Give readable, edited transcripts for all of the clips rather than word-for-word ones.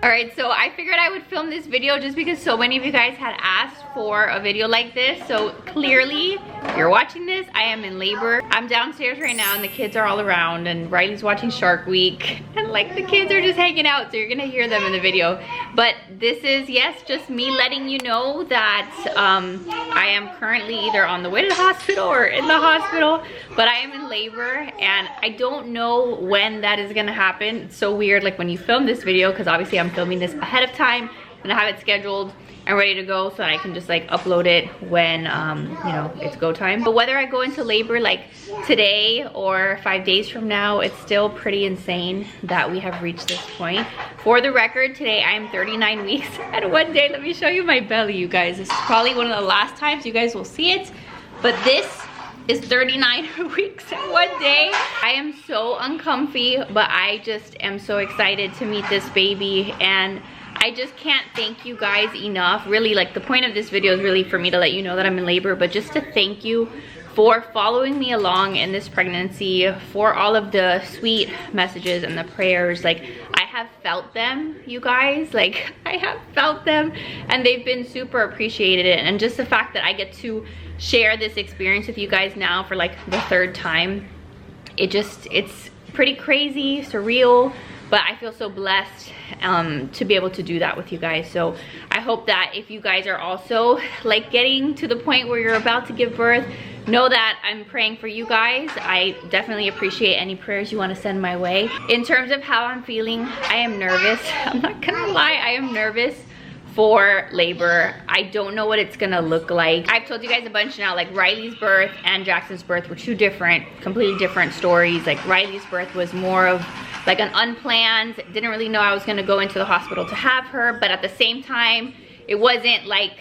Alright, so I figured I would film this video just because so many of you guys had asked for a video like this. So clearly, if you're watching this, I am in labor. I'm downstairs right now and the kids are all around and Riley's watching Shark Week. And like the kids are just hanging out, so you're gonna hear them in the video. But this is, yes, just me letting you know that I am currently either on the way to the hospital or in the hospital. But I am in labor and I don't know when that is gonna happen. It's so weird, like when you film this video, because obviously I'm filming this ahead of time and I have it scheduled and ready to go so that I can just like upload it when you know, it's go time. But whether I go into labor like today or 5 days from now, it's still pretty insane that we have reached this point. For the record, today I am 39 weeks and one day, let me show you my belly, you guys. This is probably one of the last times you guys will see it, but this is 39 weeks and one day. I am so uncomfy, but I just am so excited to meet this baby, and I just can't thank you guys enough. Really, like the point of this video is really for me to let you know that I'm in labor, but just to thank you for following me along in this pregnancy, for all of the sweet messages and the prayers. Like, I have felt them, you guys. Like, I have felt them and they've been super appreciated. And just the fact that I get to share this experience with you guys now for like the third time, it's pretty crazy, surreal, but I feel so blessed to be able to do that with you guys. So I hope that if you guys are also like getting to the point where you're about to give birth, know that I'm praying for you guys. I definitely appreciate any prayers you want to send my way. In terms of how I'm feeling, I am nervous. I'm not gonna lie, I am nervous for labor. I don't know what it's gonna look like. I've told you guys a bunch now, like Riley's birth and Jackson's birth were two completely different stories. Like Riley's birth was more of like an unplanned, didn't really know I was gonna go into the hospital to have her, but at the same time, it wasn't like,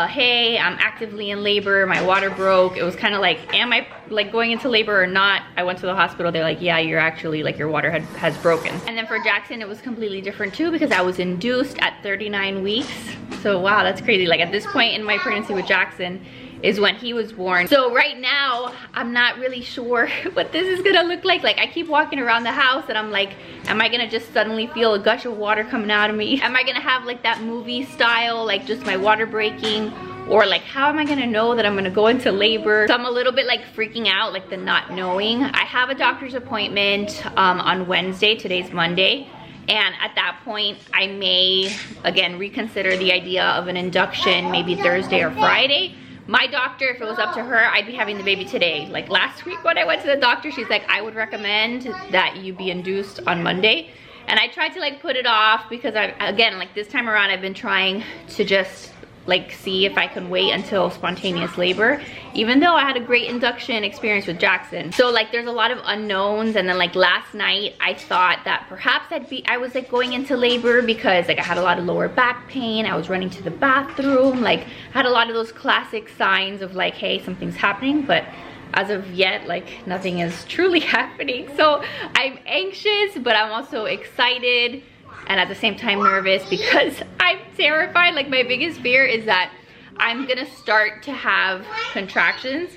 hey, I'm actively in labor, my water broke. It was kind of like, am I like going into labor or not? I went to the hospital, they're like, yeah, you're actually like your water has broken. And then for Jackson, it was completely different too, because I was induced at 39 weeks. So wow, that's crazy. Like at this point in my pregnancy with Jackson is when he was born. So right now, I'm not really sure what this is gonna look like. Like I keep walking around the house and I'm like, am I gonna just suddenly feel a gush of water coming out of me? Am I gonna have like that movie style, like just my water breaking? Or like, how am I gonna know that I'm gonna go into labor? So I'm a little bit like freaking out, like the not knowing. I have a doctor's appointment on Wednesday, today's Monday. And at that point, I may, again, reconsider the idea of an induction, maybe Thursday or Friday. My doctor, if it was up to her, I'd be having the baby today. Like last week when I went to the doctor, she's like, I would recommend that you be induced on Monday. And I tried to like put it off because again, like this time around, I've been trying to just like see if I can wait until spontaneous labor, even though I had a great induction experience with Jackson. So like there's a lot of unknowns. And then like last night I thought that perhaps I was like going into labor because like I had a lot of lower back pain, I was running to the bathroom, like I had a lot of those classic signs of like, hey, something's happening. But as of yet, like nothing is truly happening. So I'm anxious, but I'm also excited and at the same time nervous because I'm terrified. Like my biggest fear is that I'm gonna start to have contractions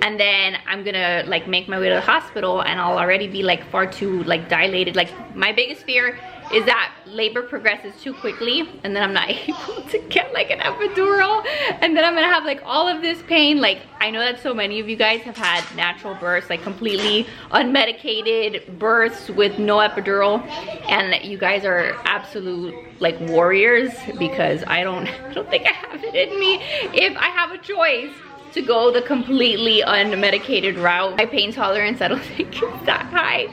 and then I'm gonna like make my way to the hospital and I'll already be like far too like dilated. Like my biggest fear is that labor progresses too quickly and then I'm not able to get like an epidural and then I'm gonna have like all of this pain. Like I know that so many of you guys have had natural births, like completely unmedicated births with no epidural, and you guys are absolute like warriors because I don't think I have it in me. If I have a choice to go the completely unmedicated route, my pain tolerance I don't think is that high.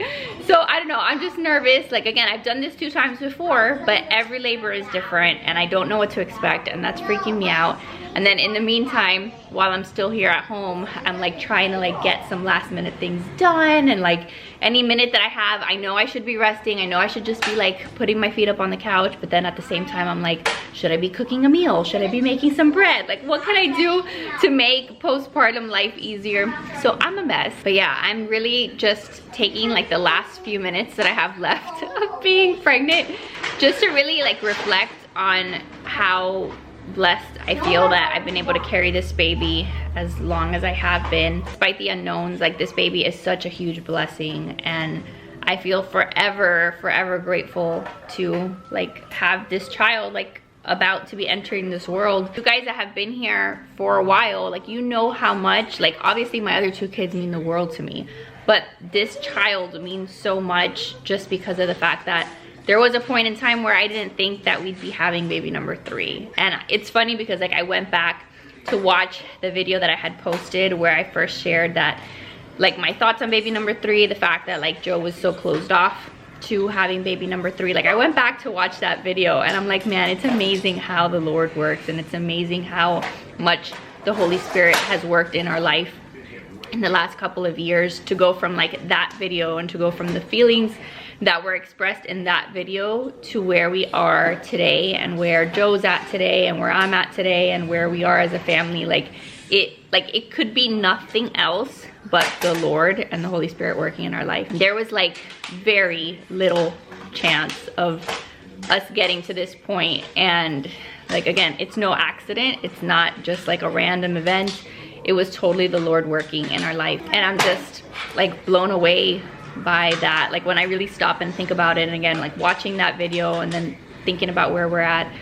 So I don't know, I'm just nervous. Like again, I've done this 2 times before, but every labor is different and I don't know what to expect, and that's freaking me out. And then in the meantime, while I'm still here at home, I'm like trying to like get some last minute things done, and like any minute that I have, I know I should be resting, I know I should just be like putting my feet up on the couch, but then at the same time I'm like, should I be cooking a meal? Should I be making some bread? Like what can I do to make postpartum life easier? So I'm a mess. But yeah, I'm really just taking like the last few minutes that I have left of being pregnant just to really like reflect on how blessed I feel that I've been able to carry this baby as long as I have been, despite the unknowns. Like this baby is such a huge blessing, and I feel forever grateful to like have this child like about to be entering this world. You guys that have been here for a while, like, you know how much, like, obviously my other 2 kids mean the world to me, but this child means so much just because of the fact that there was a point in time where I didn't think that we'd be having baby number 3. And it's funny because like I went back to watch the video that I had posted where I first shared that, like, my thoughts on baby number 3, the fact that like Joe was so closed off to having baby number 3. Like, I went back to watch that video and I'm like, man, it's amazing how the Lord works, and it's amazing how much the Holy Spirit has worked in our life in the last couple of years, to go from like that video and to go from the feelings that were expressed in that video to where we are today, and where Joe's at today, and where I'm at today, and where we are as a family. Like it could be nothing else but the Lord and the Holy Spirit working in our life. There was like very little chance of us getting to this point, and like, again, it's no accident. It's not just like a random event. It was totally the Lord working in our life, and I'm just like blown away by that. Like, when I really stop and think about it, and again, like watching that video and then thinking about where we're at,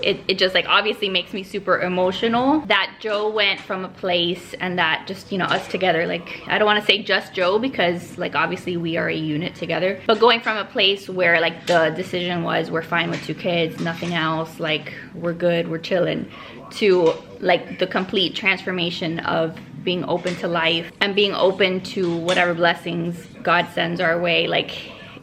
it just like obviously makes me super emotional that Joe went from a place, and that just, you know, us together, like, I don't want to say just Joe, because like obviously we are a unit together, but going from a place where like the decision was we're fine with 2 kids, nothing else, like we're good, we're chilling, to like the complete transformation of being open to life and being open to whatever blessings God sends our way. Like,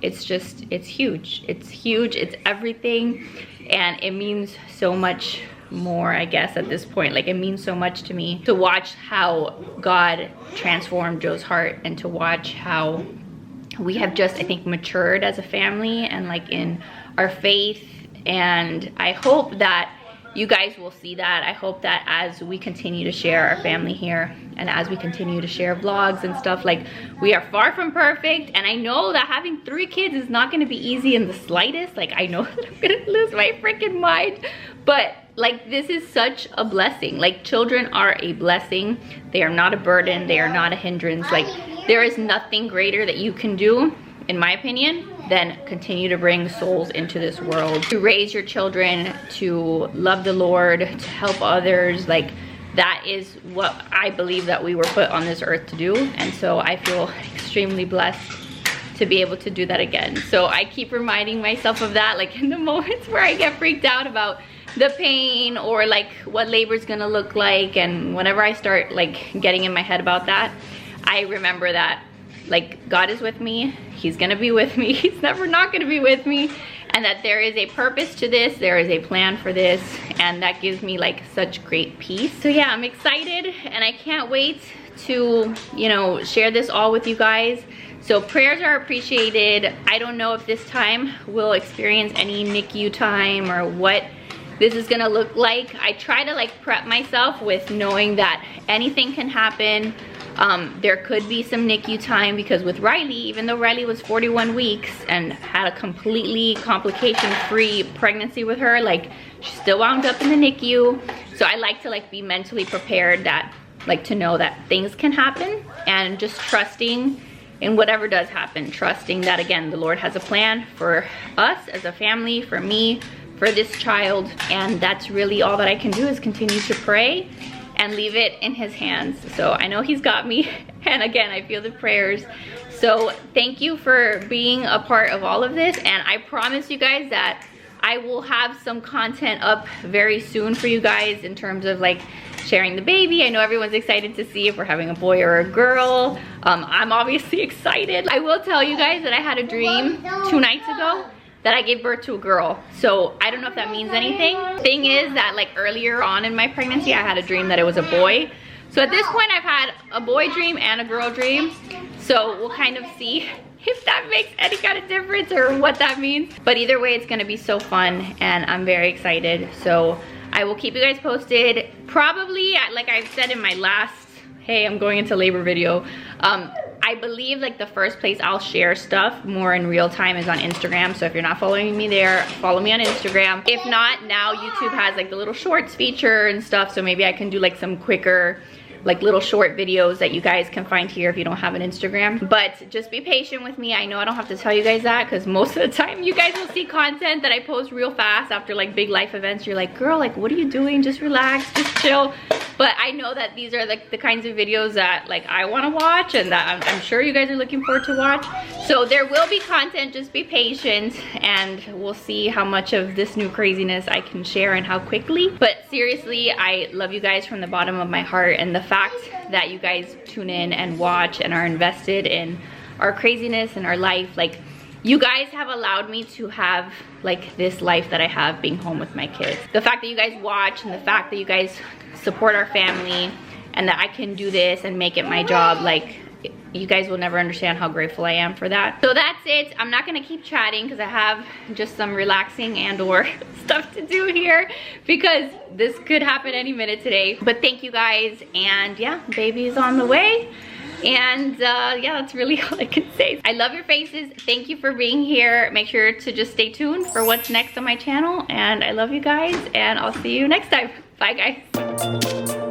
it's just, it's huge, it's everything, and it means so much more, I guess, at this point. Like, it means so much to me to watch how God transformed Joe's heart, and to watch how we have just, I think, matured as a family and like in our faith. And I hope that you guys will see that. I hope that as we continue to share our family here, and as we continue to share vlogs and stuff, like, we are far from perfect, and I know that having 3 kids is not going to be easy in the slightest. Like, I know that I'm gonna lose my freaking mind, but like, this is such a blessing. Like, children are a blessing. They are not a burden, they are not a hindrance. Like, there is nothing greater that you can do, in my opinion, then continue to bring souls into this world, to raise your children, to love the Lord, to help others. Like, that is what I believe that we were put on this earth to do. And so I feel extremely blessed to be able to do that again. So I keep reminding myself of that, like in the moments where I get freaked out about the pain, or like what labor is gonna look like, and whenever I start like getting in my head about that, I remember that like God is with me, he's gonna be with me, he's never not gonna be with me, and that there is a purpose to this, there is a plan for this, and that gives me like such great peace. So yeah, I'm excited, and I can't wait to, you know, share this all with you guys. So prayers are appreciated. I don't know if this time we'll experience any NICU time or what this is gonna look like. I try to like prep myself with knowing that anything can happen. There could be some NICU time, because with Riley, even though Riley was 41 weeks and had a completely complication-free pregnancy with her, like, she still wound up in the NICU. So I like to like be mentally prepared, that like to know that things can happen, and just trusting in whatever does happen, trusting that, again, the Lord has a plan for us as a family, for me, for this child, and that's really all that I can do, is continue to pray and leave it in his hands. So I know he's got me, and again, I feel the prayers. So thank you for being a part of all of this, and I promise you guys that I will have some content up very soon for you guys in terms of like sharing the baby. I know everyone's excited to see if we're having a boy or a girl. I'm obviously excited. I will tell you guys that I had a dream 2 nights ago that I gave birth to a girl. So I don't know if that means anything. Thing is that like earlier on in my pregnancy, I had a dream that it was a boy. So at this point, I've had a boy dream and a girl dream. So we'll kind of see if that makes any kind of difference or what that means. But either way, it's gonna be so fun, and I'm very excited. So I will keep you guys posted. Probably, like I've said in my last, hey, I'm going into labor video, I believe like the first place I'll share stuff more in real time is on Instagram. So if you're not following me there, follow me on Instagram. If not, now YouTube has like the little shorts feature and stuff, so maybe I can do like some quicker like little short videos that you guys can find here if you don't have an Instagram. But just be patient with me. I know I don't have to tell you guys that, because most of the time you guys will see content that I post real fast after like big life events. You're like, girl, like what are you doing? Just relax, just chill. But I know that these are like the kinds of videos that like I want to watch, and that I'm sure you guys are looking forward to watch. So there will be content, just be patient, and we'll see how much of this new craziness I can share and how quickly. But seriously, I love you guys from the bottom of my heart, and the fact that you guys tune in and watch and are invested in our craziness and our life, like you guys have allowed me to have like this life that I have being home with my kids. The fact that you guys watch, and the fact that you guys support our family, and that I can do this and make it my job, like you guys will never understand how grateful I am for that. So that's it. I'm not gonna keep chatting because I have just some relaxing and or stuff to do here, because this could happen any minute today. But thank you guys, and yeah, baby is on the way. And yeah, that's really all I can say. I love your faces. Thank you for being here. Make sure to just stay tuned for what's next on my channel, and I love you guys, and I'll see you next time. Bye guys.